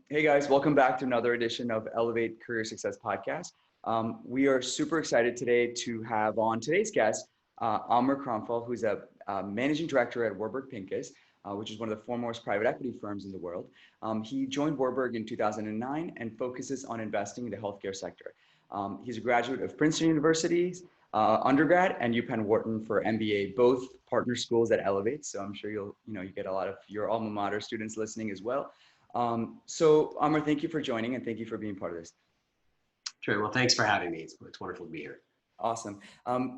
Hey guys, welcome back to another edition of Elevate Career Success Podcast. We are super excited today to have on today's guest, Amr Kronfall, who's a managing director at Warburg Pincus, which is one of the foremost private equity firms in the world. He joined Warburg in 2009 and focuses on investing in the healthcare sector. He's a graduate of Princeton University's undergrad and UPenn Wharton for MBA, both partner schools at Elevate. So I'm sure you get a lot of your alma mater students listening as well. So Amr, thank you for joining and thank you for being part of this. Sure. Well, thanks for having me. It's wonderful to be here. Awesome.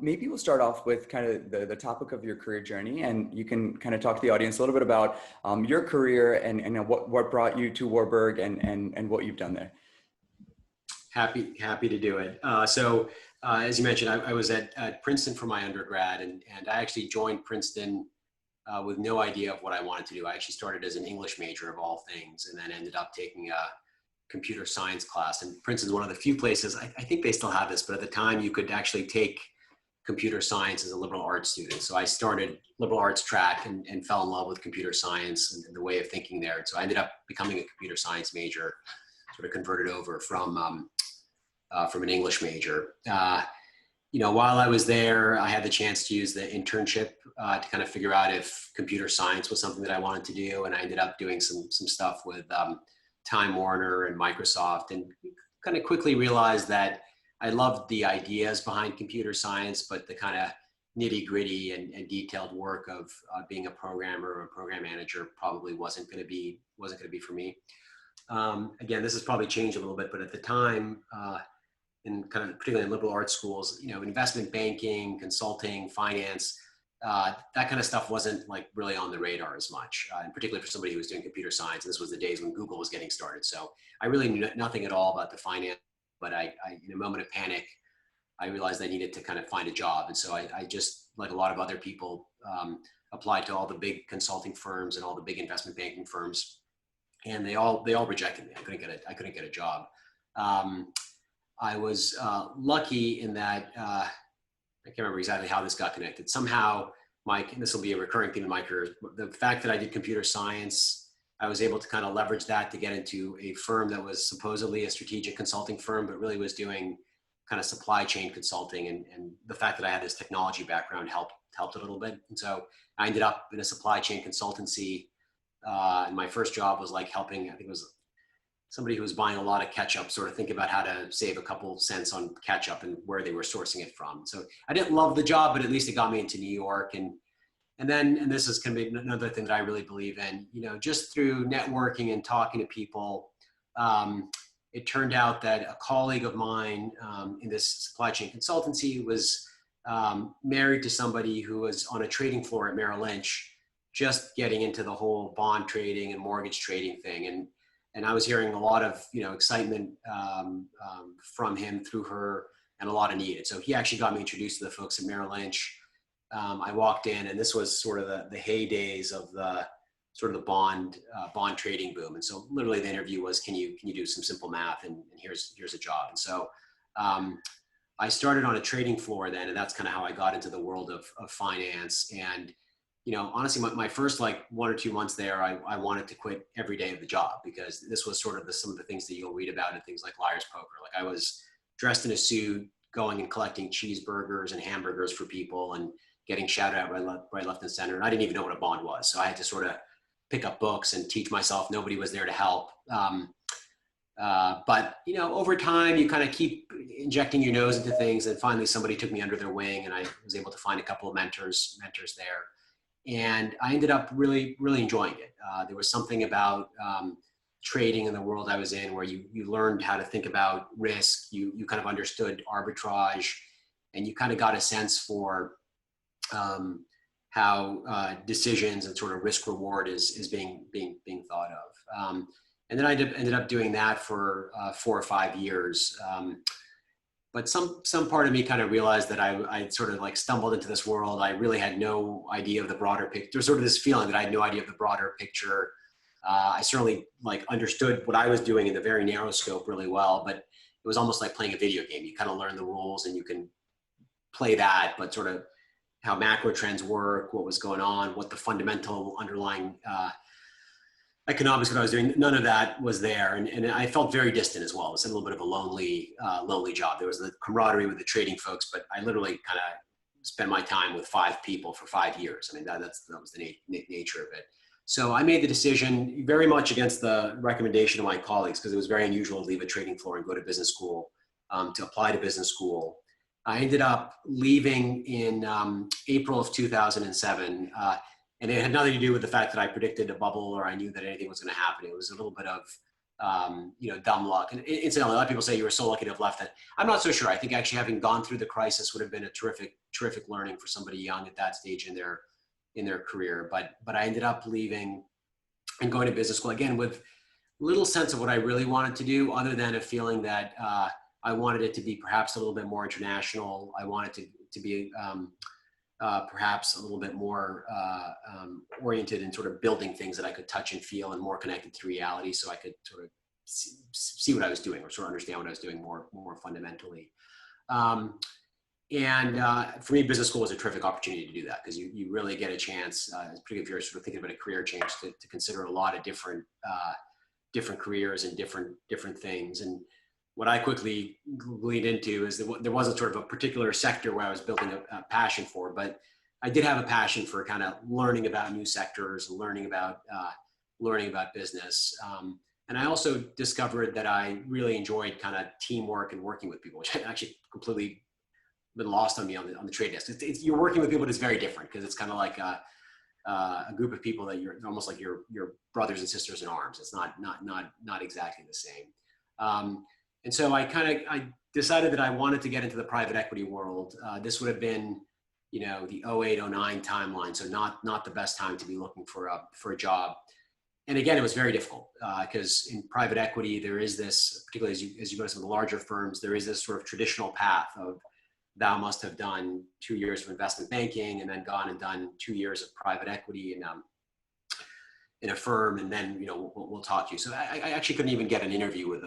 Maybe we'll start off with kind of the topic of your career journey, and you can kind of talk to the audience a little bit about your career and what brought you to Warburg and what you've done there. Happy to do it. As you mentioned, I was at Princeton for my undergrad, and I actually joined Princeton with no idea of what I wanted to do. I actually started as an English major of all things, and then ended up taking a computer science class. And Princeton's one of the few places, I think they still have this, but at the time you could actually take computer science as a liberal arts student. So I started liberal arts track and fell in love with computer science and the way of thinking there. And so I ended up becoming a computer science major, sort of converted over from an English major. While I was there, I had the chance to use the internship to kind of figure out if computer science was something that I wanted to do. And I ended up doing some stuff with Time Warner and Microsoft, and kind of quickly realized that I loved the ideas behind computer science, but the kind of nitty gritty and detailed work of being a programmer or a program manager probably wasn't going to be for me. Again, this has probably changed a little bit, but at the time, in kind of particularly in liberal arts schools, investment banking, consulting, finance, that kind of stuff wasn't like really on the radar as much, and particularly for somebody who was doing computer science. This was the days when Google was getting started. So I really knew nothing at all about the finance, but I in a moment of panic, I realized I needed to kind of find a job. And so I just, like a lot of other people, applied to all the big consulting firms and all the big investment banking firms, and they all rejected me. I couldn't get a job. I was lucky in that, I can't remember exactly how this got connected. Somehow, and this will be a recurring theme in my career, the fact that I did computer science, I was able to kind of leverage that to get into a firm that was supposedly a strategic consulting firm, but really was doing kind of supply chain consulting. And the fact that I had this technology background helped a little bit. And so I ended up in a supply chain consultancy. And my first job was like helping, I think it was somebody who was buying a lot of ketchup, sort of think about how to save a couple cents on ketchup and where they were sourcing it from. So I didn't love the job, but at least it got me into New York. And this is going to be another thing that I really believe in, just through networking and talking to people. It turned out that a colleague of mine in this supply chain consultancy was married to somebody who was on a trading floor at Merrill Lynch, just getting into the whole bond trading and mortgage trading thing. And I was hearing a lot of, excitement from him through her, and a lot of need. And so he actually got me introduced to the folks at Merrill Lynch. I walked in, and this was sort of the heydays of the sort of the bond trading boom. And so literally the interview was, can you do some simple math, and here's a job. And so I started on a trading floor then, and that's kind of how I got into the world of finance. And honestly, my first like 1 or 2 months there, I wanted to quit every day of the job, because this was sort of some of the things that you'll read about in things like Liar's Poker. Like I was dressed in a suit, going and collecting cheeseburgers and hamburgers for people and getting shouted at right, left, and center. And I didn't even know what a bond was. So I had to sort of pick up books and teach myself. Nobody was there to help. But over time, you kind of keep injecting your nose into things. And finally, somebody took me under their wing, and I was able to find a couple of mentors there. And I ended up really, really enjoying it. There was something about trading in the world I was in where you learned how to think about risk. You kind of understood arbitrage, and you kind of got a sense for how decisions and sort of risk reward is being thought of. And then I ended up doing that for 4 or 5 years. But some part of me kind of realized that I sort of like stumbled into this world. I really had no idea of the broader picture. There's sort of this feeling that I had no idea of the broader picture. I certainly like understood what I was doing in the very narrow scope really well, but it was almost like playing a video game. You kind of learn the rules and you can play that, but sort of how macro trends work, what was going on, what the fundamental underlying economics, what I was doing, none of that was there. And I felt very distant as well. It was a little bit of a lonely job. There was the camaraderie with the trading folks, but I literally kind of spent my time with 5 people for 5 years. I mean, that was the nature of it. So I made the decision very much against the recommendation of my colleagues, because it was very unusual to leave a trading floor and go to business school, to apply to business school. I ended up leaving in April of 2007. And it had nothing to do with the fact that I predicted a bubble or I knew that anything was going to happen. It was a little bit of, dumb luck. And incidentally, a lot of people say you were so lucky to have left that. I'm not so sure. I think actually having gone through the crisis would have been a terrific learning for somebody young at that stage in their career. But I ended up leaving and going to business school again with little sense of what I really wanted to do, other than a feeling that I wanted it to be perhaps a little bit more international. I wanted to be perhaps a little bit more oriented in sort of building things that I could touch and feel and more connected to reality, so I could sort of see what I was doing, or sort of understand what I was doing more fundamentally. For me, business school was a terrific opportunity to do that, because you really get a chance, particularly if you're sort of thinking about a career change, to consider a lot of different careers and different things. And what I quickly gleaned into is that there wasn't sort of a particular sector where I was building a passion for, but I did have a passion for kind of learning about new sectors and learning about business. And I also discovered that I really enjoyed kind of teamwork and working with people, which had actually completely been lost on me on the trade desk. You're working with people that's very different, because it's kind of like a group of people that you're almost like your brothers and sisters in arms. It's not exactly the same. And so I decided that I wanted to get into the private equity world. This would have been, the 08, 09 timeline. So not the best time to be looking for a job. And again, it was very difficult, because in private equity, there is this, particularly as you go to some of the larger firms, there is this sort of traditional path of, thou must have done 2 years of investment banking and then gone and done 2 years of private equity in a firm, and then we'll talk to you. So I actually couldn't even get an interview with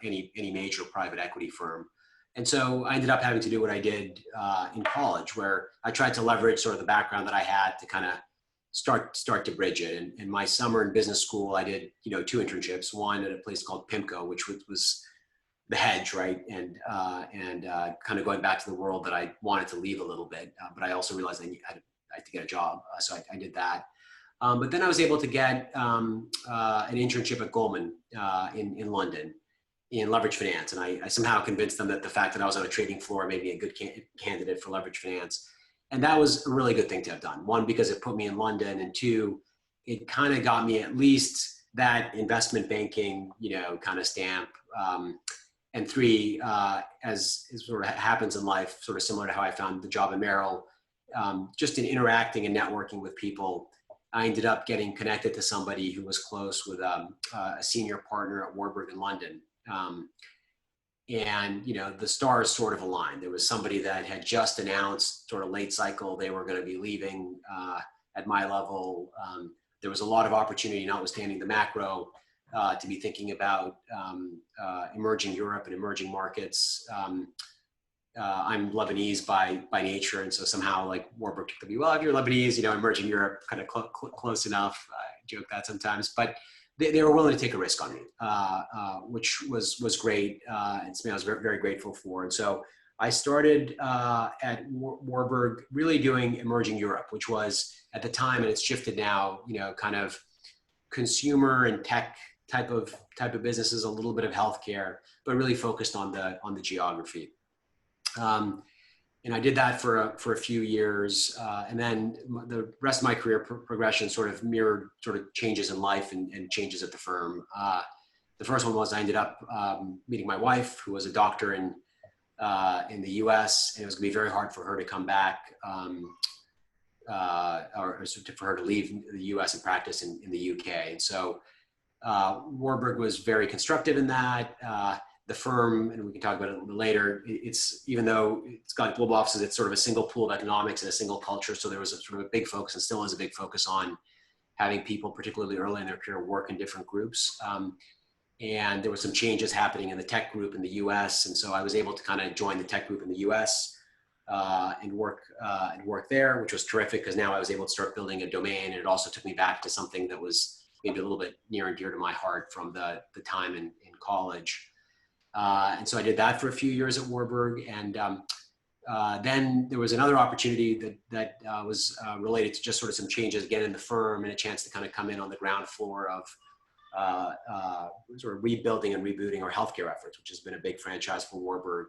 any major private equity firm, and so I ended up having to do what I did in college, where I tried to leverage sort of the background that I had to kind of start to bridge it. And my summer in business school, I did 2 internships. One at a place called PIMCO, which was the hedge, right, and kind of going back to the world that I wanted to leave a little bit, but I also realized I had to get a job, so I did that. But then I was able to get an internship at Goldman in London in leverage finance. And I somehow convinced them that the fact that I was on a trading floor made me a good candidate for leverage finance. And that was a really good thing to have done. One, because it put me in London, and 2, it kind of got me at least that investment banking, kind of stamp. And 3, as sort of happens in life, sort of similar to how I found the job at Merrill, just in interacting and networking with people, I ended up getting connected to somebody who was close with a senior partner at Warburg in London. And the stars sort of aligned. There was somebody that had just announced, sort of late cycle, they were going to be leaving at my level. There was a lot of opportunity, notwithstanding the macro, to be thinking about emerging Europe and emerging markets. I'm Lebanese by nature, and so somehow like Warburg took me, well, if you're Lebanese, emerging Europe, kind of close enough. I joke that sometimes, but they were willing to take a risk on me, which was great. And something I was very, very grateful for. And so I started at Warburg really doing emerging Europe, which was at the time, and it's shifted now, kind of consumer and tech type of businesses, a little bit of healthcare, but really focused on the geography. And I did that for a few years, and then the rest of my career progression sort of mirrored sort of changes in life and changes at the firm. The first one was I ended up meeting my wife, who was a doctor in the U.S., and it was going to be very hard for her to come back, or for her to leave the U.S. and practice in the U.K. And so Warburg was very constructive in that. The firm, and we can talk about it a little bit later, it's, even though it's got global offices, it's sort of a single pool of economics and a single culture. So there was a sort of a big focus, and still is a big focus, on having people, particularly early in their career, work in different groups. And there were some changes happening in the tech group in the US. And so I was able to kind of join the tech group in the US and work there, which was terrific, because now I was able to start building a domain. And it also took me back to something that was maybe a little bit near and dear to my heart from the time in college. And so I did that for a few years at Warburg. And then there was another opportunity that was related to just sort of some changes again in the firm and a chance to kind of come in on the ground floor of sort of rebuilding and rebooting our healthcare efforts, which has been a big franchise for Warburg.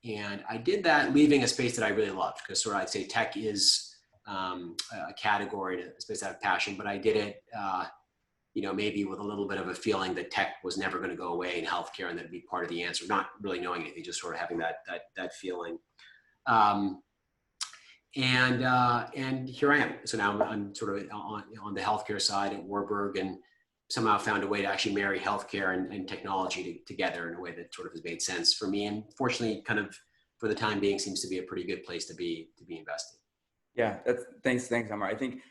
And I did that leaving a space that I really loved, because sort of I'd say tech is a category, a space I have passion, but I did it, maybe with a little bit of a feeling that tech was never going to go away in healthcare and that it'd be part of the answer, not really knowing anything, just sort of having that feeling. And here I am. So now I'm sort of on the healthcare side at Warburg, and somehow found a way to actually marry healthcare and technology together in a way that sort of has made sense for me. And fortunately, kind of for the time being, seems to be a pretty good place to be investing. Yeah, thanks, Amar. I think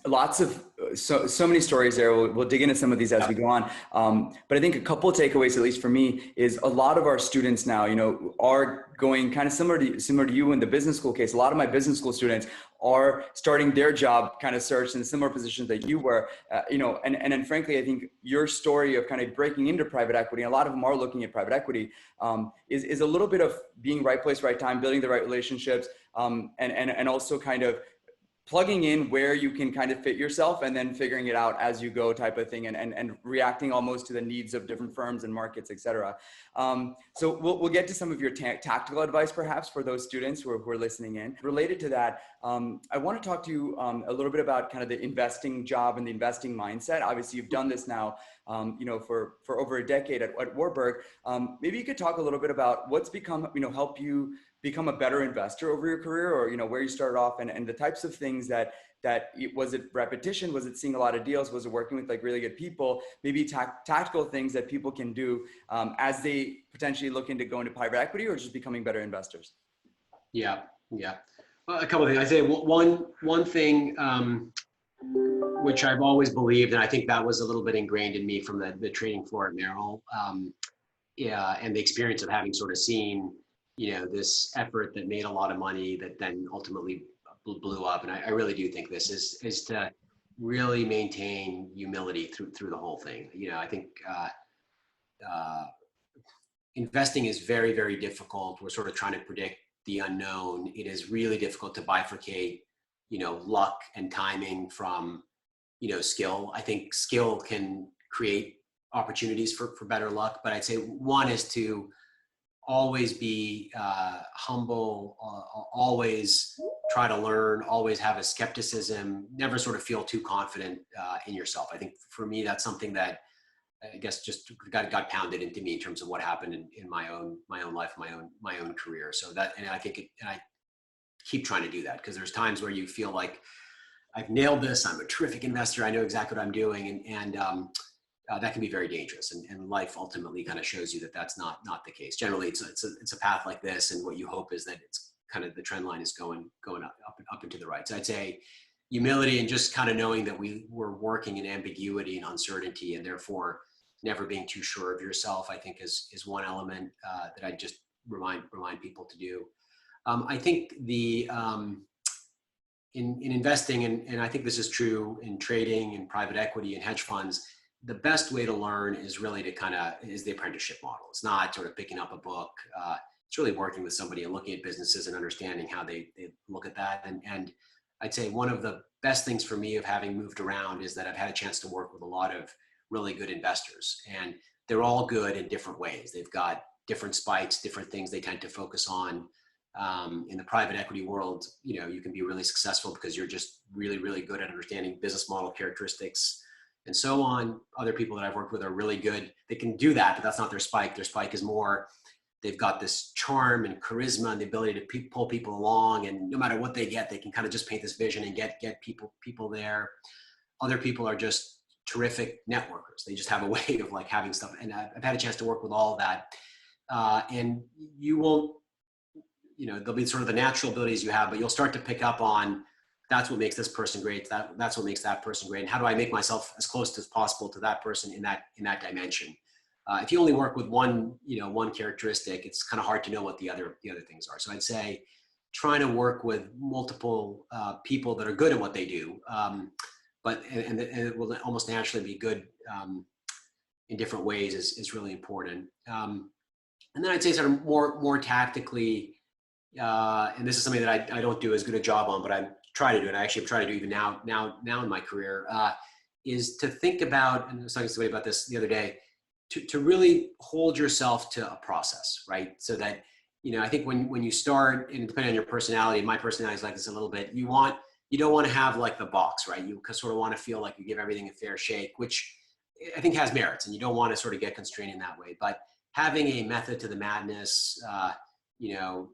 lots of so many stories there. We'll dig into some of these as we go on. But I think a couple of takeaways, at least for me, is a lot of our students now, are going kind of similar to you in the business school case. A lot of my business school students are starting their job kind of search in similar positions that you were, and frankly, I think your story of kind of breaking into private equity, and a lot of them are looking at private equity, is a little bit of being right place, right time, building the right relationships, and also kind of plugging in where you can kind of fit yourself and then figuring it out as you go type of thing, and reacting almost to the needs of different firms and markets, et cetera. So we'll get to some of your tactical advice perhaps for those students who are listening in. Related to that, I want to talk to you a little bit about kind of the investing job and the investing mindset. Obviously you've done this now, for over a decade at Warburg. Maybe you could talk a little bit about what's become, help you become a better investor over your career, or where you started off, and the types of things that was it repetition, was it seeing a lot of deals, was it working with like really good people, maybe tactical things that people can do as they potentially look into going to private equity or just becoming better investors? Yeah. Well, a couple of things. I'd say one thing which I've always believed, and I think that was a little bit ingrained in me from the training floor at Merrill, and the experience of having sort of seen this effort that made a lot of money that then ultimately blew up. And I really do think this is to really maintain humility through the whole thing. I think investing is very, very difficult. We're sort of trying to predict the unknown. It is really difficult to bifurcate, luck and timing from, skill. I think skill can create opportunities for better luck, but I'd say one is to always be humble, always try to learn, always have a skepticism, never sort of feel too confident in yourself. I think for me, that's something that I guess just got pounded into me in terms of what happened in my own life, my own career. So that, and I think and I keep trying to do that, because there's times where you feel like I've nailed this, I'm a terrific investor, I know exactly what I'm doing, and that can be very dangerous, and life ultimately kind of shows you that that's not the case. Generally, it's a path like this, and what you hope is that it's kind of the trend line is going up and to the right. So I'd say humility and just kind of knowing that we're working in ambiguity and uncertainty, and therefore never being too sure of yourself, I think is one element that I just remind people to do. I think in investing, and I think this is true in trading and private equity and hedge funds, the best way to learn is really is the apprenticeship model. It's not sort of picking up a book. It's really working with somebody and looking at businesses and understanding how they look at that. And I'd say one of the best things for me of having moved around is that I've had a chance to work with a lot of really good investors, and they're all good in different ways. They've got different spikes, different things they tend to focus on. In the private equity world, you can be really successful because you're just really, really good at understanding business model characteristics and so on. Other people that I've worked with are really good. They can do that, but that's not their spike. Their spike is more, they've got this charm and charisma and the ability to pull people along, and no matter what they get, they can kind of just paint this vision and get people there. Other people are just terrific networkers. They just have a way of like having stuff. And I've had a chance to work with all of that. And you won't, there'll be sort of the natural abilities you have, but you'll start to pick up on, that's what makes this person great. That's what makes that person great. And how do I make myself as close as possible to that person in that dimension? If you only work with one characteristic, it's kind of hard to know what the other things are. So I'd say trying to work with multiple people that are good at what they do, and it will almost naturally be good in different ways is really important. And then I'd say sort of more tactically, and this is something that I don't do as good a job on, but I try to do, and I actually try to do even now in my career, is to think about, and I was talking to somebody about this the other day, to really hold yourself to a process, right? So that, I think when you start, and depending on your personality, my personality is like this a little bit, you don't want to have like the box, right? You sort of want to feel like you give everything a fair shake, which I think has merits, and you don't want to sort of get constrained in that way. But having a method to the madness,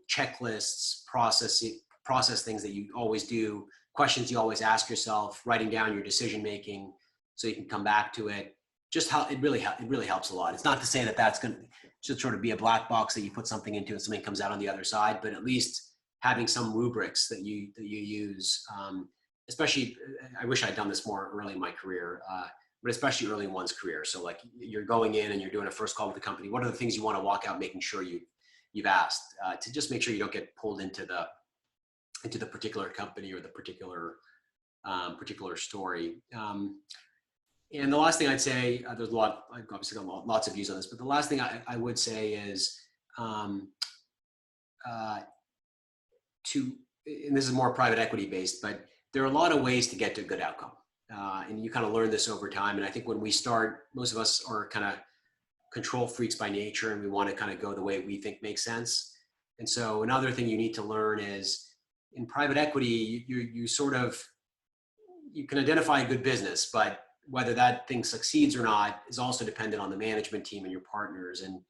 checklists, process things that you always do, questions you always ask yourself, writing down your decision making so you can come back to it. Just how it really helps a lot. It's not to say that that's going to sort of be a black box that you put something into and something comes out on the other side, but at least having some rubrics that you use, especially, I wish I'd done this more early in my career, but especially early in one's career. So like you're going in and you're doing a first call with the company. What are the things you want to walk out making sure you've asked, to just make sure you don't get pulled into the particular company or the particular story. And the last thing I'd say, there's a lot, I've obviously got lots of views on this, but the last thing I would say is and this is more private equity based, but there are a lot of ways to get to a good outcome. And you kind of learn this over time. And I think when we start, most of us are kind of control freaks by nature, and we want to kind of go the way we think makes sense. And so another thing you need to learn is in private equity, you can identify a good business, but whether that thing succeeds or not is also dependent on the management team and your partners, and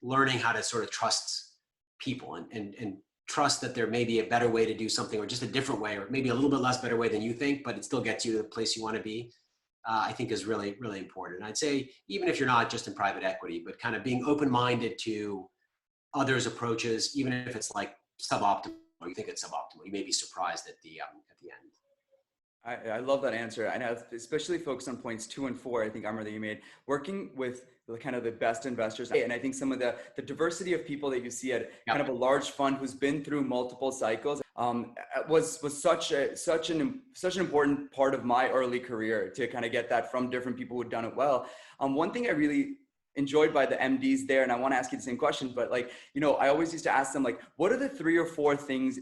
learning how to sort of trust people and trust that there may be a better way to do something, or just a different way, or maybe a little bit less better way than you think, but it still gets you to the place you want to be, I think is really, really important. And I'd say, even if you're not just in private equity, but kind of being open-minded to others' approaches, even if it's like suboptimal, or you think it's suboptimal, you may be surprised at the end. I love that answer. I know, especially focused on points 2 and 4, I think, Amr, that you made, working with kind of the best investors. And I think some of the diversity of people that you see at kind of a large fund who's been through multiple cycles was such an important part of my early career, to kind of get that from different people who'd done it well. One thing I really enjoyed by the MDs there, and I want to ask you the same question, but I always used to ask them, what are the 3 or 4 things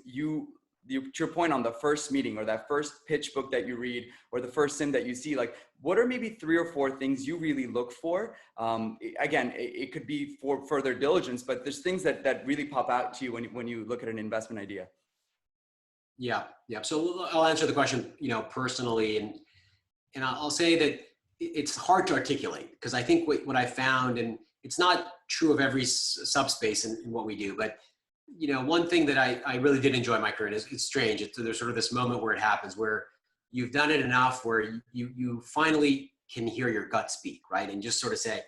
to your point on the first meeting, or that first pitch book that you read, or the first sim that you see, what are maybe 3 or 4 things you really look for? Again, it could be for further diligence, but there's things that really pop out to you when you look at an investment idea. Yeah. So I'll answer the question, personally, and I'll say that it's hard to articulate, because I think what I found, and it's not true of every subspace in what we do, but one thing that I really did enjoy in my career, and it's strange. There's sort of this moment where it happens, where you've done it enough, where you finally can hear your gut speak, right? And just sort of say,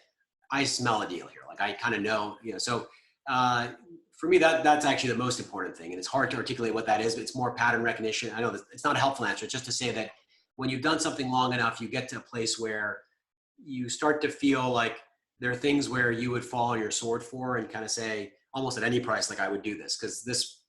I smell a deal here. Like, I kind of know, so for me, that's actually the most important thing. And it's hard to articulate what that is, but it's more pattern recognition. I know that it's not a helpful answer. It's just to say that when you've done something long enough, you get to a place where you start to feel like there are things where you would fall on your sword for, and kind of say, almost at any price, like, I would do this because this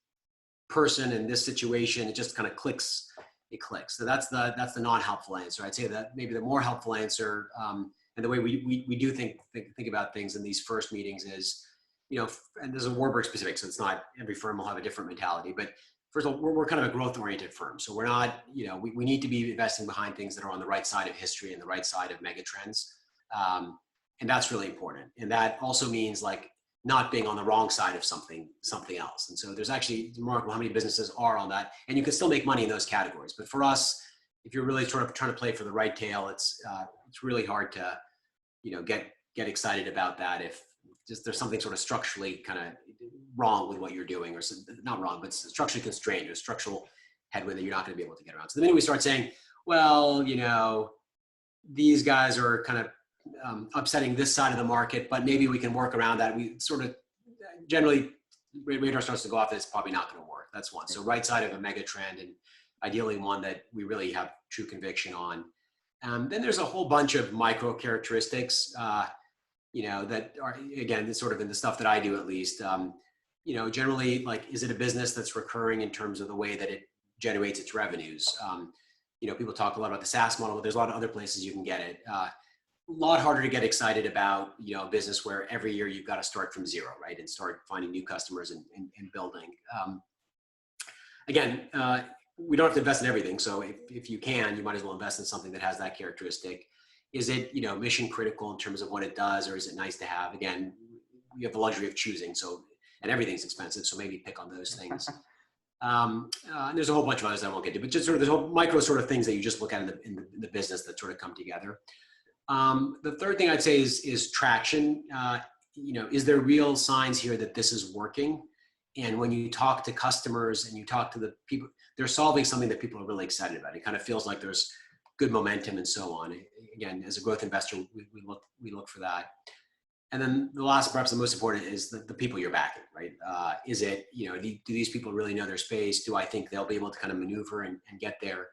person in this situation, it just kind of clicks. It clicks. So that's the non-helpful answer. I'd say that maybe the more helpful answer, and the way we do think about things in these first meetings is, and this is a Warburg specific, so it's not every firm will have a different mentality. But first of all, we're kind of a growth-oriented firm, so we're not, we need to be investing behind things that are on the right side of history and the right side of mega trends, and that's really important. And that also means not being on the wrong side of something else. And so there's actually remarkable how many businesses are on that, and you can still make money in those categories. But for us, if you're really sort of trying to play for the right tail, it's really hard to, get excited about that if just there's something sort of structurally kind of wrong with what you're doing, or not wrong, but structurally constrained, or structural headwind that you're not going to be able to get around. So the minute we start saying, well, these guys are kind of upsetting this side of the market, but maybe we can work around that, we sort of generally radar starts to go off that it's probably not going to work. That's one. So right side of a mega trend, and ideally one that we really have true conviction on. Then there's a whole bunch of micro characteristics, that are, again, sort of in the stuff that I do, at least, generally, is it a business that's recurring in terms of the way that it generates its revenues? people talk a lot about the SaaS model, but there's a lot of other places you can get it. A lot harder to get excited about, a business where every year you've got to start from zero, right? And start finding new customers and building. Again, we don't have to invest in everything. So if you can, you might as well invest in something that has that characteristic. Is it, mission critical in terms of what it does, or is it nice to have? Again, you have the luxury of choosing. So, and everything's expensive. So maybe pick on those things. And there's a whole bunch of others I won't get to, but just sort of the whole micro sort of things that you just look at in the business that sort of come together. The third thing I'd say is traction. Is there real signs here that this is working? And when you talk to customers and you talk to the people, they're solving something that people are really excited about. It kind of feels like there's good momentum and so on. Again, as a growth investor, we look for that. And then the last, perhaps the most important, is the people you're backing, right? Is it, do these people really know their space? Do I think they'll be able to kind of maneuver and get there?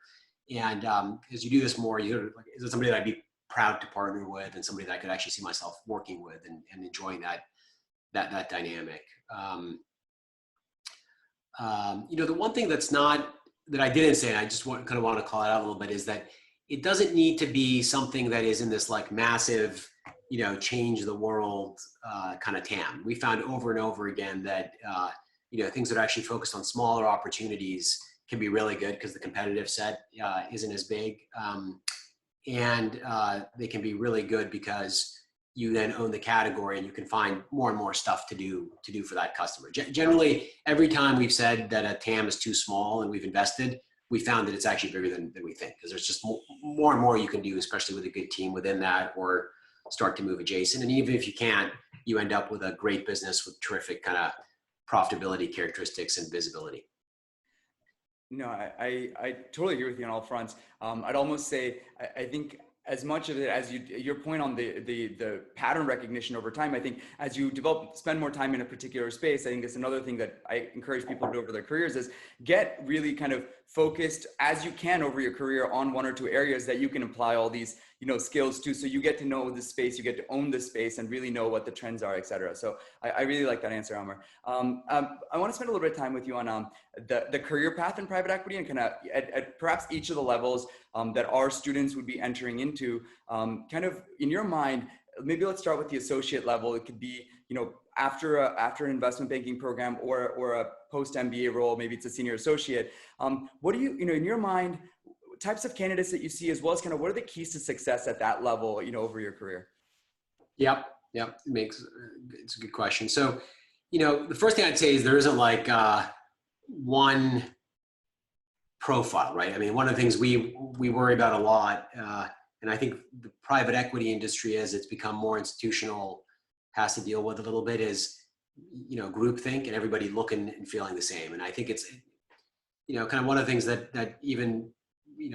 And as you do this more, is it somebody that I'd be proud to partner with, and somebody that I could actually see myself working with and enjoying that dynamic? The one thing that I didn't say, and I just kind of want to call it out a little bit, is that it doesn't need to be something that is in this like massive, change the world kind of TAM. We found over and over again that, things that are actually focused on smaller opportunities can be really good because the competitive set isn't as big. And they can be really good because you then own the category and you can find more and more stuff to do for that customer. Generally, every time we've said that a TAM is too small and we've invested, we found that it's actually bigger than we think, because there's just more and more you can do, especially with a good team within that, or start to move adjacent. And even if you can't, you end up with a great business with terrific kind of profitability characteristics and visibility. No, I totally agree with you on all fronts. I'd almost say, I think as much of it as your point on the pattern recognition over time, I think as you spend more time in a particular space, I think it's another thing that I encourage people to do over their careers is get really kind of focused as you can over your career on one or two areas that you can apply all these, skills to. So you get to know the space, you get to own the space and really know what the trends are, et cetera. So I really like that answer, Amr. I want to spend a little bit of time with you on the career path in private equity, and kind of at perhaps each of the levels that our students would be entering into. Kind of in your mind, maybe let's start with the associate level. It could be, after an investment banking program or a post MBA role, maybe it's a senior associate. What do you, in your mind, types of candidates that you see, as well as kind of what are the keys to success at that level, over your career? Yep. It's a good question. So, the first thing I'd say is there isn't like one profile, right? I mean, one of the things we worry about a lot, and I think the private equity industry, as it's become more institutional, has to deal with a little bit, is, groupthink and everybody looking and feeling the same. And I think it's, kind of one of the things that even,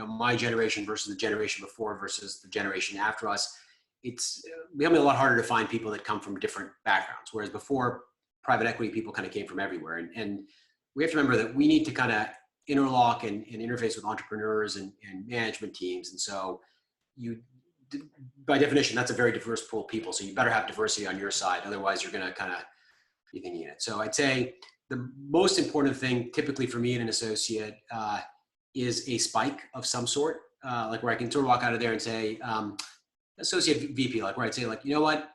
my generation versus the generation before versus the generation after us, it's becoming a lot harder to find people that come from different backgrounds. Whereas before, private equity people kind of came from everywhere. And we have to remember that we need to kind of interlock and interface with entrepreneurs and management teams. And so by definition, that's a very diverse pool of people. So you better have diversity on your side. Otherwise, you're going to kind of be thinking it. So I'd say the most important thing typically for me and an associate is a spike of some sort, like where I can sort of walk out of there and say, associate VP, like where I'd say, like, you know what,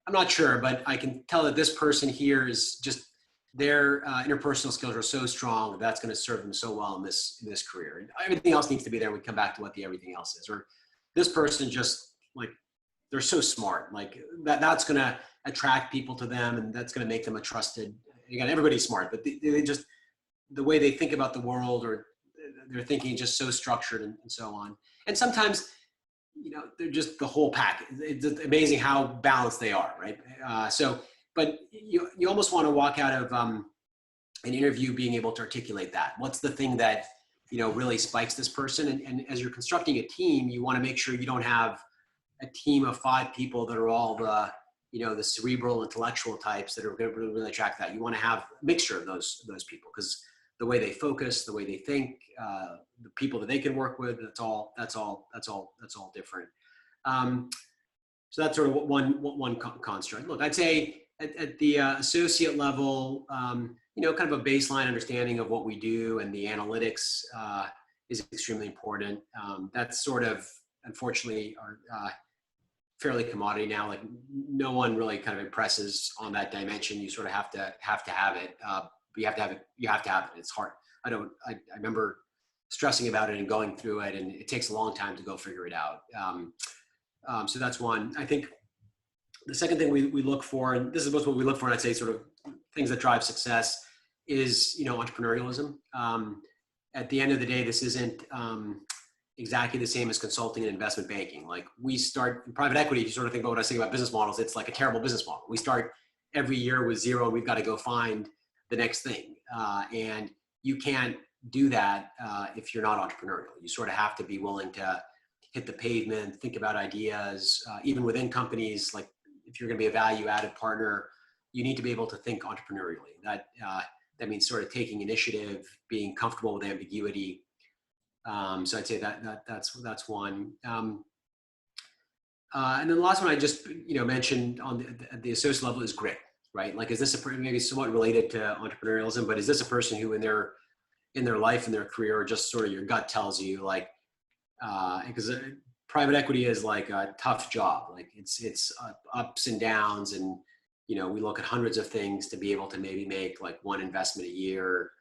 I'm not sure, but I can tell that this person here is just, their interpersonal skills are so strong, that's going to serve them so well in this career. And everything else needs to be there. We come back to what the everything else is. Or this person just, like, they're so smart, like that's going to attract people to them, and that's going to make them a trusted, again, everybody's smart, but they just, the way they think about the world, or their thinking just so structured and so on. And sometimes, they're just the whole package. It's just amazing how balanced they are, right? But you almost want to walk out of an interview being able to articulate that. What's the thing that, really spikes this person? And as you're constructing a team, you want to make sure you don't have a team of 5 people that are all the cerebral intellectual types that are going to really attract that. You want to have a mixture of those people, because the way they focus, the way they think, the people that they can work with, that's all different. So that's sort of one construct. Look, I'd say at the associate level, kind of a baseline understanding of what we do and the analytics is extremely important. That's sort of, unfortunately, are fairly commodity now. Like no one really kind of impresses on that dimension. You sort of have to have it. But you have to have it. You have to have it. It's hard. I remember stressing about it and going through it, and it takes a long time to go figure it out. So that's one. I think the second thing we look for, and this is most what we look for, and I'd say sort of things that drive success, is entrepreneurialism. At the end of the day, this isn't exactly the same as consulting and investment banking. Like we start in private equity, if you sort of think about what I was saying about business models, it's like a terrible business model. We start every year with zero, and we've got to go find the next thing. And you can't do that if you're not entrepreneurial. You sort of have to be willing to hit the pavement, think about ideas, even within companies. Like if you're going to be a value-added partner, you need to be able to think entrepreneurially. That means sort of taking initiative, being comfortable with ambiguity. So I'd say that's one. And then the last one I just mentioned on the associate level is grit, right? Like, is this maybe somewhat related to entrepreneurialism, but is this a person who in their life, in their career, or just sort of your gut tells you, like, because private equity is like a tough job. Like it's ups and downs, and we look at hundreds of things to be able to maybe make like one investment a year.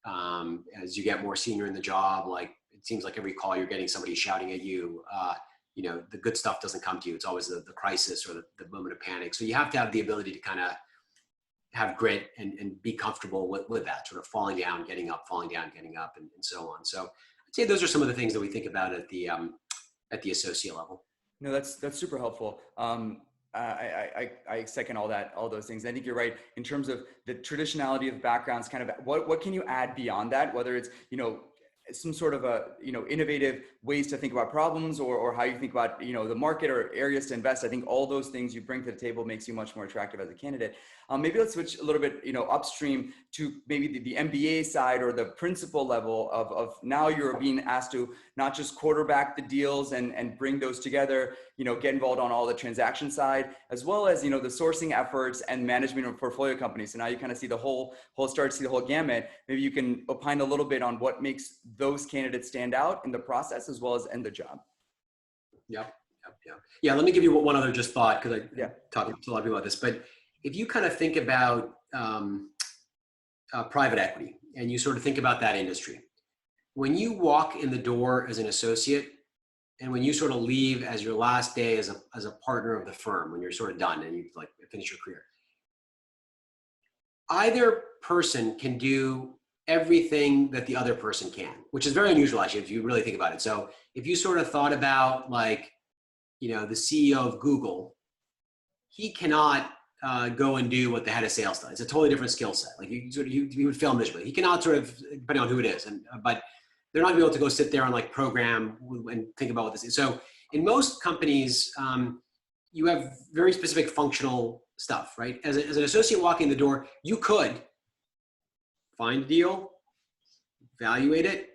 As you get more senior in the job, like it seems like every call you're getting somebody shouting at you. The good stuff doesn't come to you. It's always the crisis or the moment of panic. So you have to have the ability to kind of have grit and be comfortable with that sort of falling down, getting up, falling down, getting up, and so on. So I'd say those are some of the things that we think about at the associate level. No, that's super helpful. I second all those things. I think you're right in terms of the traditionality of backgrounds. Kind of what can you add beyond that? Whether it's some sort of innovative ways to think about problems, or how you think about the market or areas to invest. I think all those things you bring to the table makes you much more attractive as a candidate. Maybe let's switch a little bit upstream to maybe the MBA side, or the principal level of now you're being asked to not just quarterback the deals and bring those together, get involved on all the transaction side, as well as the sourcing efforts and management of portfolio companies. So now you kind of see the whole gamut. Maybe you can opine a little bit on what makes those candidates stand out in the process as well as in the job. Yeah. Let me give you one other just thought, because I talk to a lot of people about this. But if you kind of think about private equity, and you sort of think about that industry, when you walk in the door as an associate, and when you sort of leave as your last day as a partner of the firm, when you're sort of done and you've like finished your career, either person can do everything that the other person can, which is very unusual actually if you really think about it. So if you sort of thought about like, the CEO of Google, he cannot go and do what the head of sales does. It's a totally different skill set. Like you would fail miserably. He cannot sort of, depending on who it is, but they're not going to be able to go sit there and like program and think about what this is. So in most companies, you have very specific functional stuff, right? As an associate walking in the door, you could find a deal, evaluate it,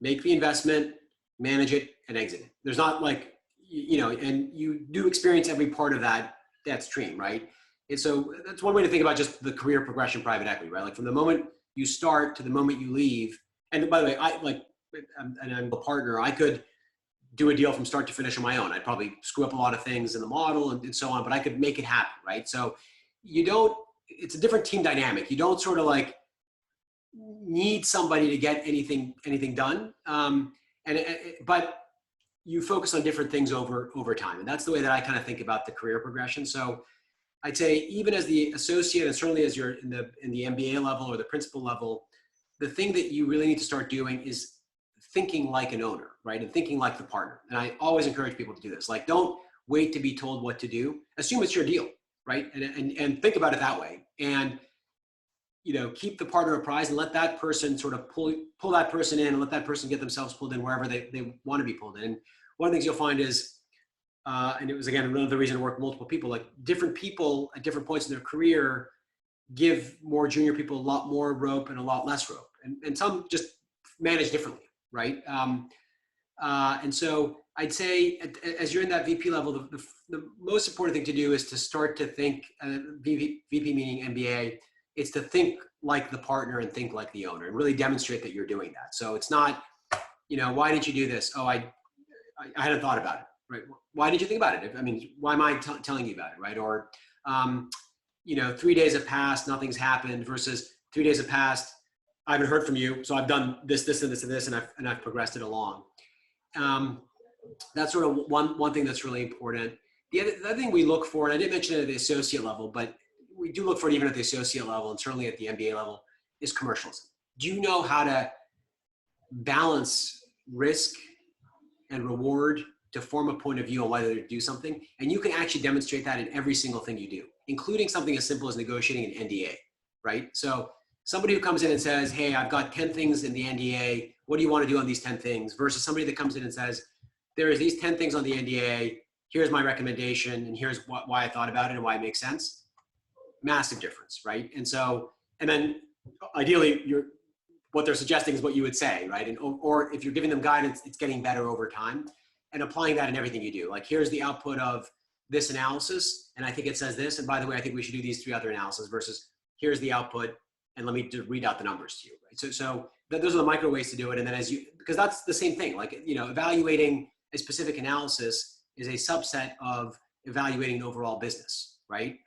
make the investment, manage it, and exit it. There's not like, and you do experience every part of that stream, right? And so that's one way to think about just the career progression private equity, right? Like from the moment you start to the moment you leave. And by the way, I'm a partner. I could do a deal from start to finish on my own. I'd probably screw up a lot of things in the model and so on, but I could make it happen, right? So it's a different team dynamic. You don't sort of like need somebody to get anything done. But you focus on different things over time. And that's the way that I kind of think about the career progression. So I'd say even as the associate, and certainly as you're in the MBA level or the principal level, the thing that you really need to start doing is thinking like an owner, right? And thinking like the partner. And I always encourage people to do this. Like, don't wait to be told what to do. Assume it's your deal, right? And think about it that way. And, keep the partner apprised and let that person sort of pull that person in and let that person get themselves pulled in wherever they want to be pulled in. And one of the things you'll find is, and it was, again, another reason to work with multiple people, like different people at different points in their career give more junior people a lot more rope and a lot less rope. And some just manage differently, right? And so I'd say as you're in that VP level, the most important thing to do is to start to think, VP meaning MBA, it's to think like the partner and think like the owner and really demonstrate that you're doing that. So it's not why didn't you do this? Oh, I hadn't thought about it, right? Why did you think about it? I mean, why am I telling you about it, right? Or, 3 days have passed, nothing's happened versus 3 days have passed, I haven't heard from you. So I've done this, this, and this, and this, and I've progressed it along. That's sort of one thing that's really important. The other thing we look for, and I didn't mention it at the associate level, but we do look for it even at the associate level and certainly at the MBA level, is commercialism. Do you know how to balance risk and reward to form a point of view on whether to do something? And you can actually demonstrate that in every single thing you do, including something as simple as negotiating an NDA, right? So somebody who comes in and says, hey, I've got 10 things in the NDA. What do you want to do on these 10 things? Versus somebody that comes in and says, there is these 10 things on the NDA. Here's my recommendation. And here's why I thought about it and why it makes sense. Massive difference, right? And then ideally what they're suggesting is what you would say, right? Or if you're giving them guidance, it's getting better over time and applying that in everything you do. Like, here's the output of this analysis. And I think it says this. And by the way, I think we should do these 3 other analyses versus here's the output. And let me just read out the numbers to you, right? So those are the micro ways to do it. And then because that's the same thing, like, evaluating a specific analysis is a subset of evaluating the overall business, right?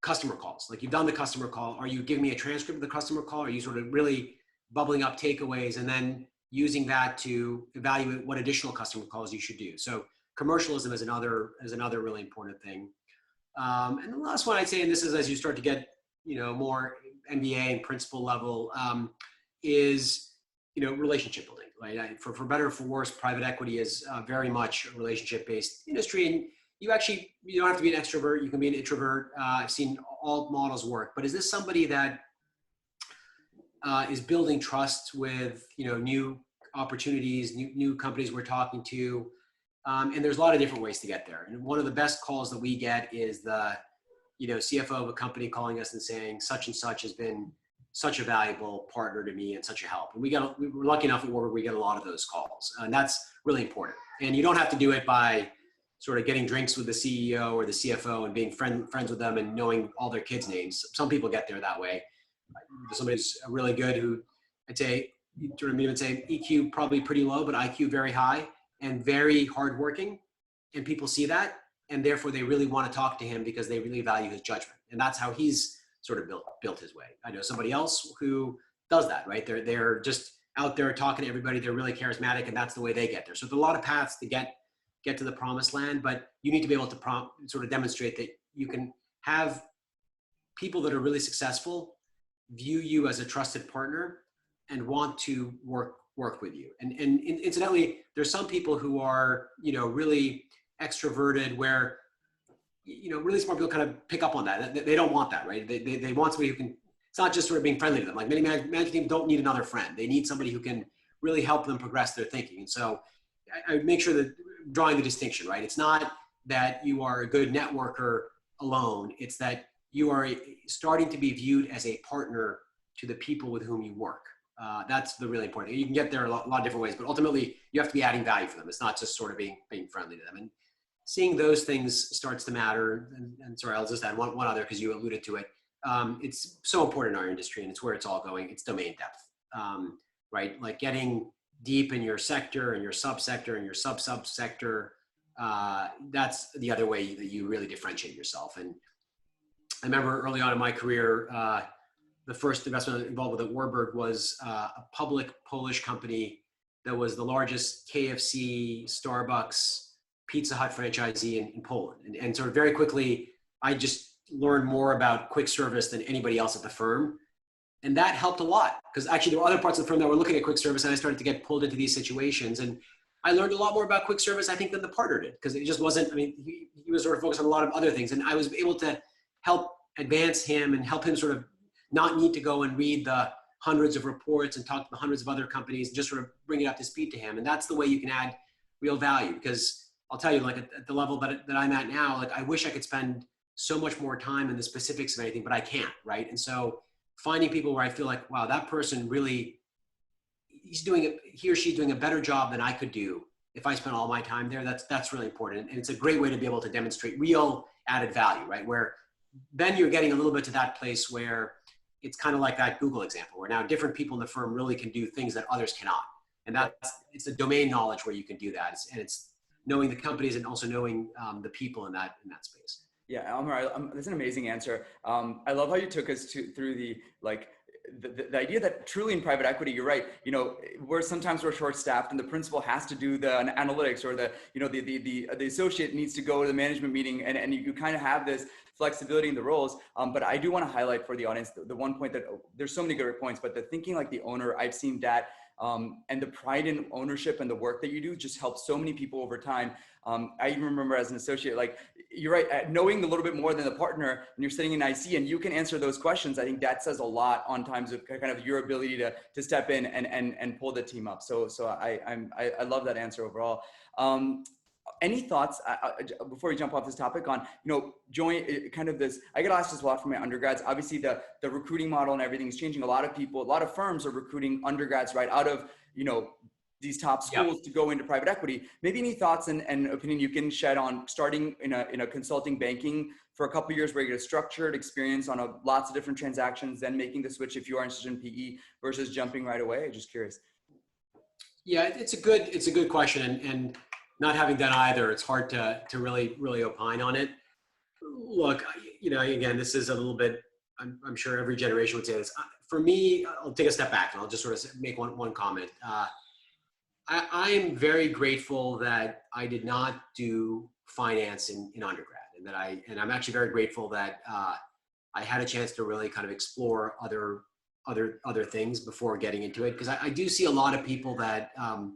Customer calls, like, you've done the customer call. Are you giving me a transcript of the customer call? Are you sort of really bubbling up takeaways and then using that to evaluate what additional customer calls you should do? So commercialism is another really important thing. And the last one I'd say, and this is as you start to get, more MBA and principal level, is, relationship building, right? For better or for worse, private equity is very much a relationship-based industry. And you don't have to be an extrovert. You can be an introvert. I've seen all models work, but is this somebody that is building trust with, new opportunities, new companies we're talking to? And there's a lot of different ways to get there. And one of the best calls that we get is the, CFO of a company calling us and saying, such and such has been such a valuable partner to me and such a help. And we were lucky enough at Warburg, we get a lot of those calls, and that's really important. And you don't have to do it by sort of getting drinks with the CEO or the CFO and being friends with them and knowing all their kids' names. Some people get there that way. Somebody's really good who I'd say, sort of even say EQ probably pretty low, but IQ very high and very hardworking. And people see that, and therefore they really want to talk to him because they really value his judgment. And that's how he's sort of built his way. I know somebody else who does that, right? They're just out there talking to everybody. They're really charismatic, and that's the way they get there. So there's a lot of paths to get to the promised land, but you need to be able to sort of demonstrate that you can have people that are really successful view you as a trusted partner and want to work with you. And incidentally, there's some people who are, really extroverted where, really smart people kind of pick up on that. They don't want that, right? They want somebody who can, it's not just sort of being friendly to them. Like, many management teams don't need another friend. They need somebody who can really help them progress their thinking. And so I make sure that drawing the distinction, right? It's not that you are a good networker alone. It's that you are starting to be viewed as a partner to the people with whom you work. That's the really important thing. You can get there a lot of different ways, but ultimately you have to be adding value for them. It's not just sort of being friendly to them. And seeing those things starts to matter. And sorry, I'll just add one other because you alluded to it. It's so important in our industry, and it's where it's all going. It's domain depth, right? Like, getting deep in your sector and your subsector and your sub-subsector. That's the other way that you really differentiate yourself. And I remember early on in my career, the first investment involved with at Warburg was a public Polish company that was the largest KFC, Starbucks, Pizza Hut franchisee in Poland. And sort of very quickly, I just learned more about quick service than anybody else at the firm. And that helped a lot, because actually there were other parts of the firm that were looking at quick service, and I started to get pulled into these situations. And I learned a lot more about quick service, I think, than the partner did, because it just wasn't, he was sort of focused on a lot of other things. And I was able to help advance him and help him sort of not need to go and read the hundreds of reports and talk to the hundreds of other companies and just sort of bring it up to speed to him. And that's the way you can add real value, because I'll tell you, like, at the level that I'm at now, like, I wish I could spend so much more time in the specifics of anything, but I can't, right? And so finding people where I feel like, wow, that person really, he or she's doing a better job than I could do if I spent all my time there, that's really important. And it's a great way to be able to demonstrate real added value, right? Where then you're getting a little bit to that place where it's kind of like that Google example, where now different people in the firm really can do things that others cannot. And it's the domain knowledge where you can do that. It's knowing the companies and also knowing the people in that space. Yeah, Elmer, that's an amazing answer. I love how you took us through the idea that truly in private equity, you're right. You know, sometimes we're short-staffed, and the principal has to do the analytics, or the associate needs to go to the management meeting, and you kind of have this flexibility in the roles. But I do want to highlight for the audience the one point that there's so many good points, but the thinking like the owner, I've seen that. And the pride in ownership and the work that you do just helps so many people over time. I even remember as an associate, like, you're right, knowing a little bit more than the partner, and you're sitting in IC and you can answer those questions. I think that says a lot on times of kind of your ability to step in and pull the team up. So I love that answer overall. Any thoughts before we jump off this topic on, join kind of this, I get asked this a lot from my undergrads. Obviously the recruiting model and everything is changing. A lot of firms are recruiting undergrads right out of, these top schools to go into private equity. Maybe any thoughts and opinion you can shed on starting in a consulting banking for a couple of years where you get a structured experience on lots of different transactions, then making the switch if you are interested in PE versus jumping right away? I'm just curious. Yeah, it's a good question. And not having done either, it's hard to really opine on it. Look, again, this is a little bit, I'm sure every generation would say this. For me, I'll take a step back and I'll just sort of make one comment. I'm very grateful that I did not do finance in undergrad, and I'm actually very grateful that I had a chance to really kind of explore other things before getting into it, because I do see a lot of people that, and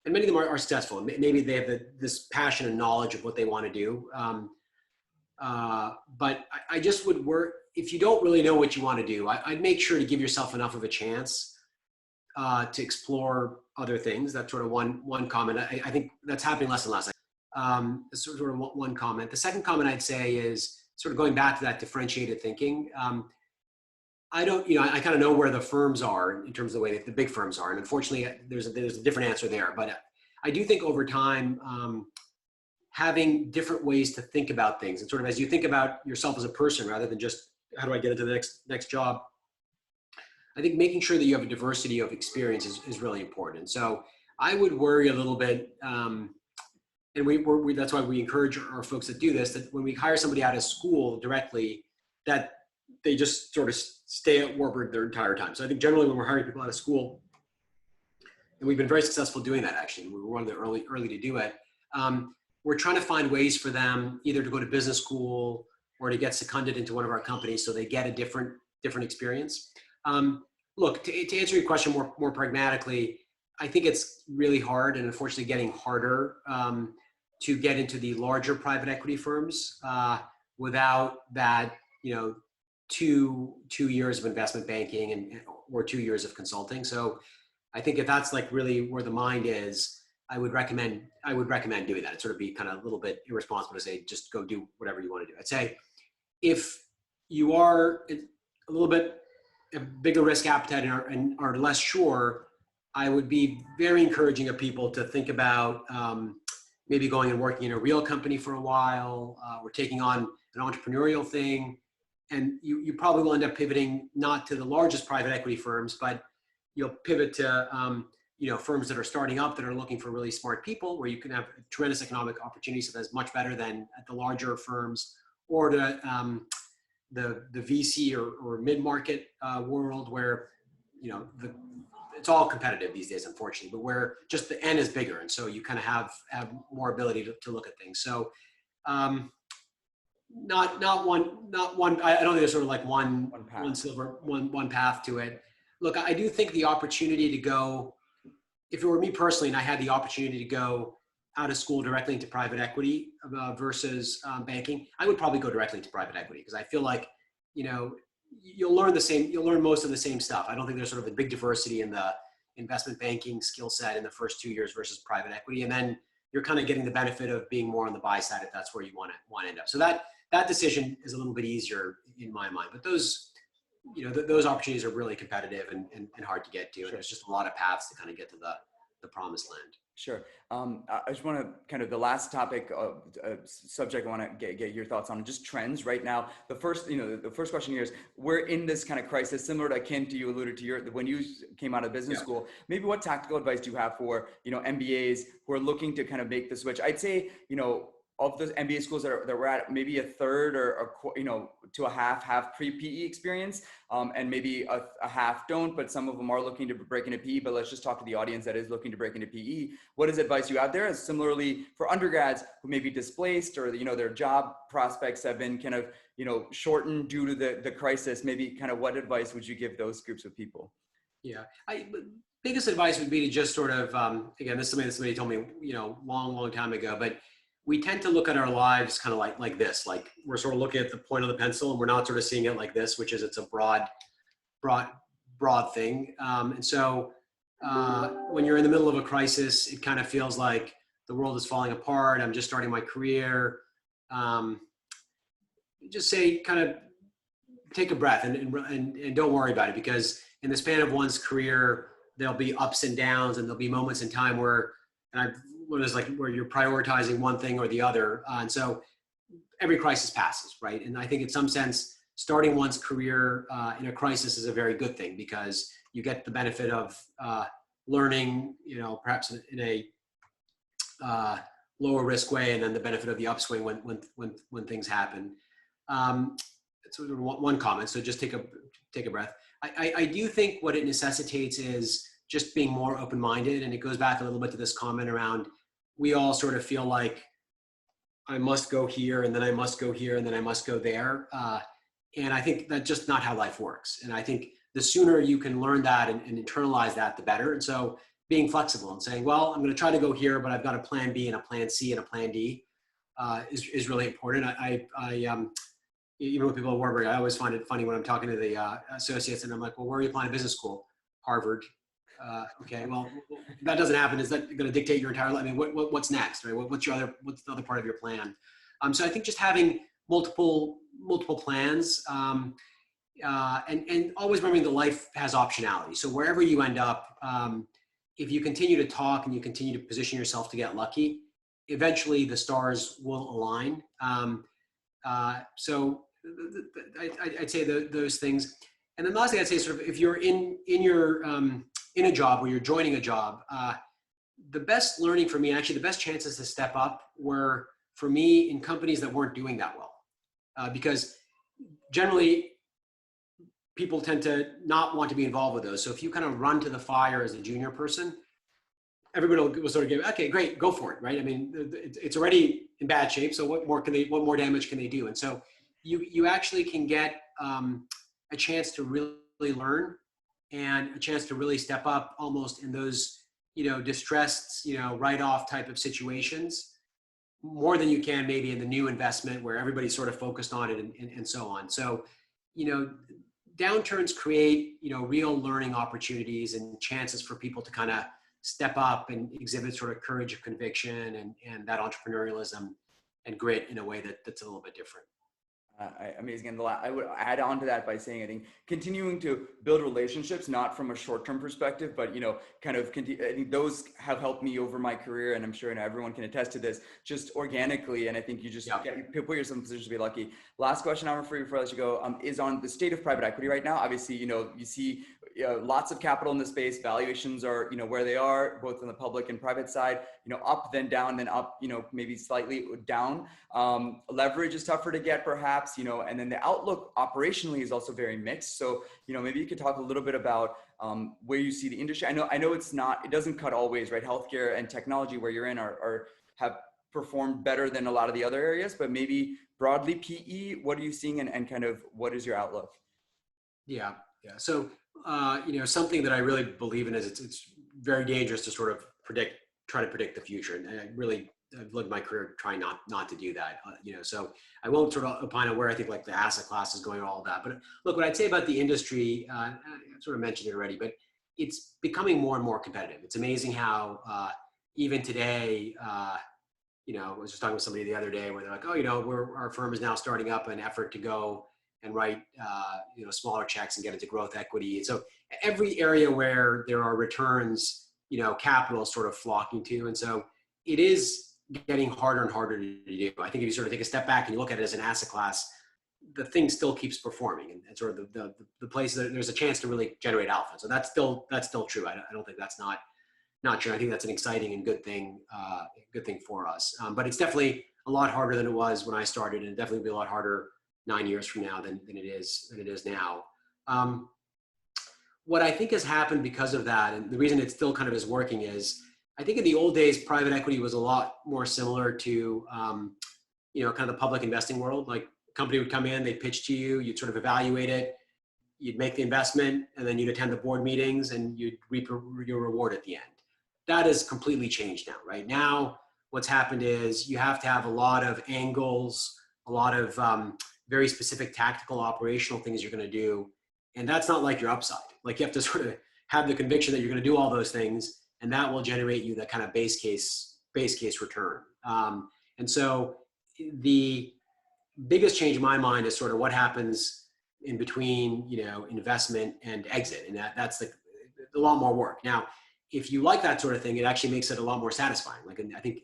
many of them are successful. Maybe they have this passion and knowledge of what they want to do, but I just would work, if you don't really know what you want to do, I'd make sure to give yourself enough of a chance to explore other things. That's sort of one comment. I think that's happening less and less. Sort of one comment. The second comment I'd say is sort of going back to that differentiated thinking. I kind of know where the firms are in terms of the way that the big firms are. And unfortunately, there's a different answer there. But I do think over time, having different ways to think about things, and sort of as you think about yourself as a person, rather than just how do I get into the next job, I think making sure that you have a diversity of experience is really important. And so I would worry a little bit, and that's why we encourage our folks that do this, that when we hire somebody out of school directly, that they just sort of stay at Warburg their entire time. So I think generally when we're hiring people out of school, and we've been very successful doing that actually, we were one of the early to do it, we're trying to find ways for them either to go to business school or to get seconded into one of our companies so they get a different experience. Look, to answer your question more pragmatically, I think it's really hard, and unfortunately getting harder to get into the larger private equity firms without that, 2 years of investment banking or 2 years of consulting. So I think if that's like really where the mind is, I would recommend doing that. It'd sort of be kind of a little bit irresponsible to say just go do whatever you want to do. I'd say if you are a little bit a bigger risk appetite and are less sure, I would be very encouraging of people to think about maybe going and working in a real company for a while, or taking on an entrepreneurial thing. And you probably will end up pivoting not to the largest private equity firms, but you'll pivot to firms that are starting up that are looking for really smart people, where you can have tremendous economic opportunities. So that's much better than at the larger firms, or to the VC or mid-market world where, it's all competitive these days, unfortunately, but where just the N is bigger. And so you kind of have more ability to look at things. So not one, I don't think there's sort of like one path to it. Look, I do think the opportunity to go, if it were me personally and I had the opportunity to go out of school directly into private equity versus banking, I would probably go directly into private equity, because I feel like, you'll learn most of the same stuff. I don't think there's sort of a big diversity in the investment banking skill set in the first 2 years versus private equity. And then you're kind of getting the benefit of being more on the buy side if that's where you want to end up. So that decision is a little bit easier in my mind. But those opportunities are really competitive and hard to get to. And there's just a lot of paths to kind of get to the promised land. Sure. I just want to kind of the last topic of subject I want to get your thoughts on just trends right now. The first, the first question here is we're in this kind of crisis, similar to Ken, to you alluded to when you came out of business school. Maybe what tactical advice do you have for MBAs who are looking to kind of make the switch? I'd say of the MBA schools that we're at, maybe a third or to a half pre-PE experience, and maybe a half don't, but some of them are looking to break into PE. But let's just talk to the audience that is looking to break into PE. What is advice you have there? As similarly for undergrads who may be displaced or their job prospects have been kind of shortened due to the crisis, maybe kind of what advice would you give those groups of people? Yeah, biggest advice would be to just sort of again, this is something that somebody told me long time ago, but we tend to look at our lives kind of like this, like we're sort of looking at the point of the pencil and we're not sort of seeing it like this, which is it's a broad thing. And so when you're in the middle of a crisis, it kind of feels like the world is falling apart. I'm just starting my career. Just say, kind of take a breath and don't worry about it, because in the span of one's career, there'll be ups and downs, and there'll be moments in time where, where you're prioritizing one thing or the other. And so every crisis passes, right? And I think in some sense, starting one's career in a crisis is a very good thing, because you get the benefit of learning, perhaps in a lower risk way, and then the benefit of the upswing when things happen. It's sort of one comment. So just take a breath. I do think what it necessitates is just being more open-minded, and it goes back a little bit to this comment around we all sort of feel like I must go here, and then I must go here, and then I must go there. And I think that's just not how life works. And I think the sooner you can learn that and internalize that, the better. And so being flexible and saying, well, I'm going to try to go here, but I've got a plan B and a plan C and a plan D is really important. Even with people at Warburg, I always find it funny when I'm talking to the associates and I'm like, well, where are you applying to business school? Harvard. Okay, well, if that doesn't happen, is that going to dictate your entire life? I mean, what's next, right? What's the other part of your plan? So I think just having multiple plans, and always remembering that life has optionality. So wherever you end up, if you continue to talk and you continue to position yourself to get lucky, eventually the stars will align. So I'd say those things. And then the last thing I'd say is sort of if you're in a job or you're joining a job, the best learning for me, and actually the best chances to step up were for me in companies that weren't doing that well. Because generally people tend to not want to be involved with those. So if you kind of run to the fire as a junior person, everybody will sort of give, okay, great, go for it, right? I mean, it's already in bad shape. So what more damage can they do? And so you actually can get a chance to really learn and a chance to really step up almost in those, distressed, write-off type of situations, more than you can maybe in the new investment where everybody's sort of focused on it and so on. So, downturns create, real learning opportunities and chances for people to kind of step up and exhibit sort of courage of conviction and that entrepreneurialism and grit in a way that's a little bit different. Amazing. I would add on to that by saying, I think continuing to build relationships, not from a short-term perspective, but, I think those have helped me over my career. And I'm sure everyone can attest to this just organically. And I think you just put yourself in a position to be lucky. Last question I'm for you before I let you go is on the state of private equity right now. Obviously, you see lots of capital in the space. Valuations are, where they are, both on the public and private side, up, then down, then up, maybe slightly down. Leverage is tougher to get perhaps, and then the outlook operationally is also very mixed. So, maybe you could talk a little bit about where you see the industry. I know it doesn't cut all ways, right? Healthcare and technology where you're in have performed better than a lot of the other areas, but maybe broadly PE, what are you seeing and kind of what is your outlook? Yeah. So, something that I really believe in is it's very dangerous to sort of try to predict the future. And I've lived my career trying not to do that, so I won't sort of opine on where I think like the asset class is going or all that. But look, what I'd say about the industry, I sort of mentioned it already, but it's becoming more and more competitive. It's amazing how even today, I was just talking with somebody the other day where they're like, our firm is now starting up an effort to go and write, smaller checks and get into growth equity. And so every area where there are returns capital is sort of flocking to. And so it is getting harder and harder to do. I think if you sort of take a step back and you look at it as an asset class, the thing still keeps performing, and sort of the place that there's a chance to really generate alpha. So that's still true. I don't think that's not true. I think that's an exciting and good thing for us. But it's definitely a lot harder than it was when I started, and definitely be a lot harder 9 years from now than it is now. What I think has happened because of that, and the reason it still kind of is working, is I think in the old days, private equity was a lot more similar to kind of the public investing world. Like, company would come in, they'd pitch to you, you'd sort of evaluate it, you'd make the investment, and then you'd attend the board meetings and you'd reap your reward at the end. That has completely changed now, right? Now, what's happened is you have to have a lot of angles, a lot of very specific tactical operational things you're going to do. And that's not like your upside. Like, you have to sort of have the conviction that you're going to do all those things, and that will generate you that kind of base case return. And so the biggest change in my mind is sort of what happens in between, investment and exit. And that's a lot more work. Now, if you like that sort of thing, it actually makes it a lot more satisfying. Like, I think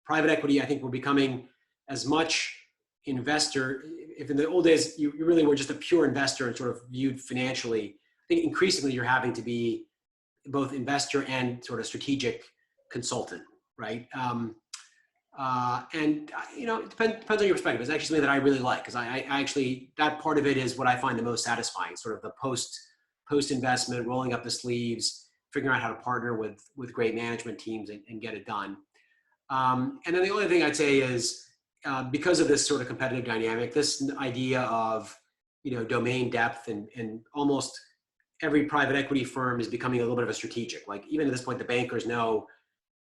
private equity, we're becoming as much investor. If in the old days, you really were just a pure investor and sort of viewed financially, I think increasingly you're having to be both investor and sort of strategic consultant, right? And it depends on your perspective. It's actually something that I really like, because I actually, that part of it is what I find the most satisfying, sort of the post investment, rolling up the sleeves, figuring out how to partner with great management teams and get it done. And then the only thing I'd say is, because of this sort of competitive dynamic, this idea of, domain depth, and almost every private equity firm is becoming a little bit of a strategic. Like, even at this point, the bankers know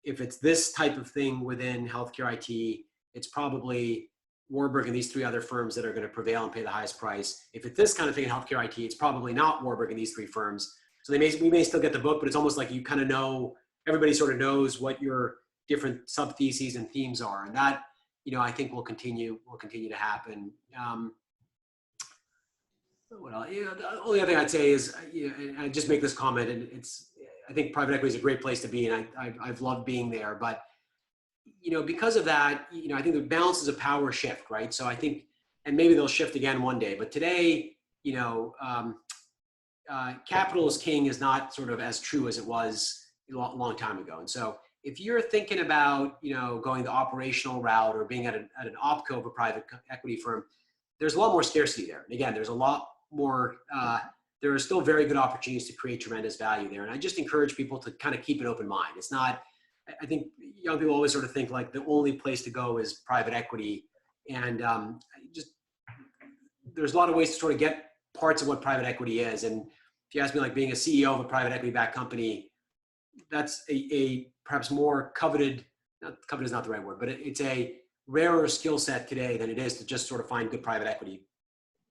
if it's this type of thing within healthcare IT, it's probably Warburg and these three other firms that are going to prevail and pay the highest price. If it's this kind of thing in healthcare IT, it's probably not Warburg and these three firms. So we may still get the book, but it's almost like you kind of know, everybody sort of knows what your different sub theses and themes are. And that, I think will continue to happen. What else? The only other thing I'd say is, and I just make this comment, and I think private equity is a great place to be, and I've loved being there. But, because of that, I think the balances of power shift, right? So I think, and maybe they'll shift again one day, but today, capital is king is not sort of as true as it was a long time ago. And so if you're thinking about, going the operational route or being at an opco of a private equity firm, there's a lot more scarcity there. And again, there's a lot more, there are still very good opportunities to create tremendous value there. And I just encourage people to kind of keep an open mind. It's not, I think young people always sort of think like the only place to go is private equity. And there's a lot of ways to sort of get parts of what private equity is. And if you ask me, like, being a CEO of a private equity backed company, that's a perhaps more coveted, coveted is not the right word, but it's a rarer skill set today than it is to just sort of find good private equity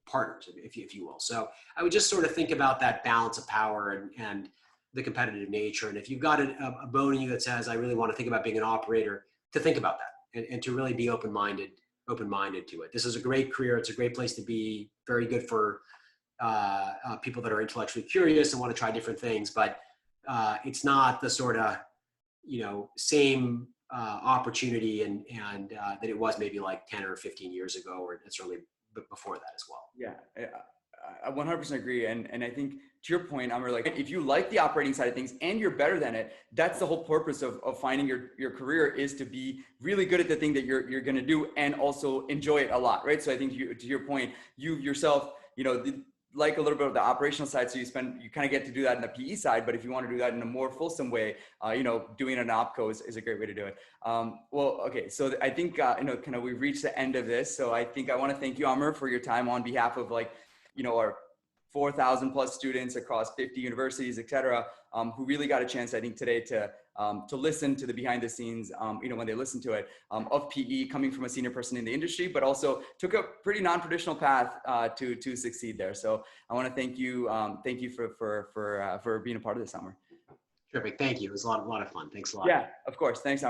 partners, if you will. So I would just sort of think about that balance of power and the competitive nature. And if you've got a bone in you that says, I really want to think about being an operator, to think about that and to really be open-minded to it. This is a great career. It's a great place to be, very good for people that are intellectually curious and want to try different things, but it's not the sort of, same opportunity and that it was maybe like 10 or 15 years ago, or certainly before that as well. Yeah, I 100% agree. And I think to your point, I'm like, if you like the operating side of things and you're better than it, that's the whole purpose of finding your career, is to be really good at the thing that you're going to do and also enjoy it a lot. Right. So I think to your point, you yourself, like a little bit of the operational side. So you kind of get to do that in the PE side, but if you want to do that in a more fulsome way, doing an opco is a great way to do it. Well, okay. So I think, kind of we've reached the end of this. So I think I want to thank you, Amr, for your time on behalf of our 4,000 plus students across 50 universities, et cetera, who really got a chance, I think, today to listen to the behind the scenes, when they listen to it, of PE, coming from a senior person in the industry, but also took a pretty non-traditional path to succeed there. So I want to thank you for being a part of this, Amr. Terrific. Thank you. It was a lot of fun. Thanks a lot. Yeah, of course. Thanks, Amr.